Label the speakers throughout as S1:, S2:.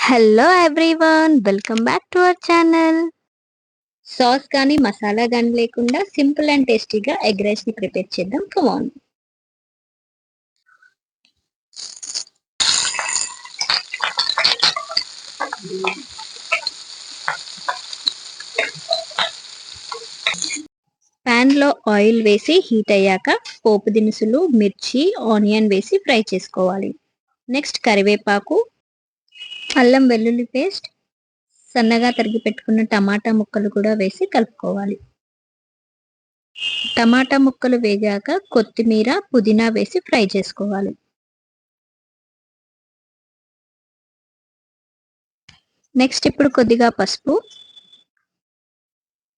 S1: Hello everyone, welcome back to our channel. Sauce కానీ మసాలా కానీ లేకుండా సింపుల్ అండ్ టేస్టీగా ఎగ్ రైస్ ని ప్రిపేర్ చేద్దాం. కమాన్. పాన్ లో ఆయిల్ వేసి హీట్ అయ్యాక పోపు దినుసులు, మిర్చి, ఆనియన్ వేసి ఫ్రై చేసుకోవాలి. నెక్స్ట్ కరివేపాకు, అల్లం వెల్లుల్లి పేస్ట్, సన్నగా తరిగి పెట్టుకున్న టమాటా ముక్కలు కూడా వేసి కలుపుకోవాలి. టమాటా ముక్కలు వేగాక కొత్తిమీర, పుదీనా వేసి ఫ్రై చేసుకోవాలి. నెక్స్ట్ ఇప్పుడు కొద్దిగా పసుపు,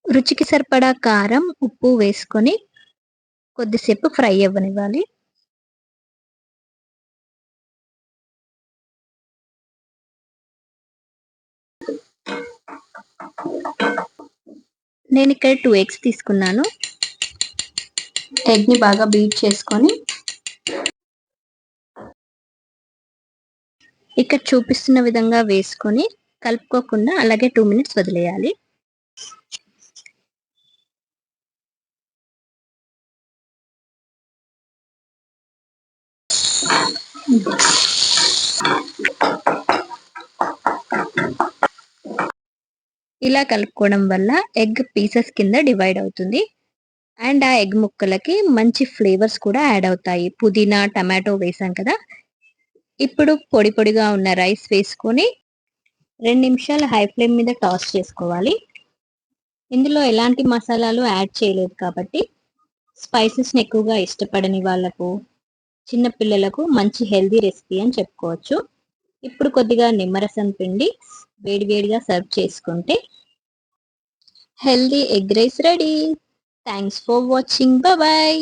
S1: రుచికి సరిపడా కారం, ఉప్పు వేసుకొని కొద్దిసేపు ఫ్రై అవ్వనివ్వాలి. నేను ఇక్కడ 2 ఎగ్స్ తీసుకున్నాను. ఎగ్ ని బాగా బీట్ చేసుకొని ఇక్కడ చూపిస్తున్న విధంగా వేసుకొని కలుపుకోకుండా అలాగే 2 మినిట్స్ వదిలేయాలి. ఇలా కలుపుకోవడం వల్ల ఎగ్ పీసెస్ కింద డివైడ్ అవుతుంది అండ్ ఆ ఎగ్ ముక్కలకి మంచి ఫ్లేవర్స్ కూడా యాడ్ అవుతాయి. పుదీనా, టమాటో వేసాం కదా. ఇప్పుడు పొడి పొడిగా ఉన్న రైస్ వేసుకొని 2 నిమిషాలు హై ఫ్లేమ్ మీద టాస్ చేసుకోవాలి. ఇందులో ఎలాంటి మసాలాలు యాడ్ చేయలేదు కాబట్టి స్పైసెస్ని ఎక్కువగా ఇష్టపడని వాళ్ళకు, చిన్న పిల్లలకు మంచి హెల్దీ రెసిపీ అని చెప్పుకోవచ్చు. ఇప్పుడు కొద్దిగా నిమ్మరసం పిండి వేడివేడిగా సర్వ్ చేసుకుంటే healthy egg rice ready. Thanks for watching. Bye.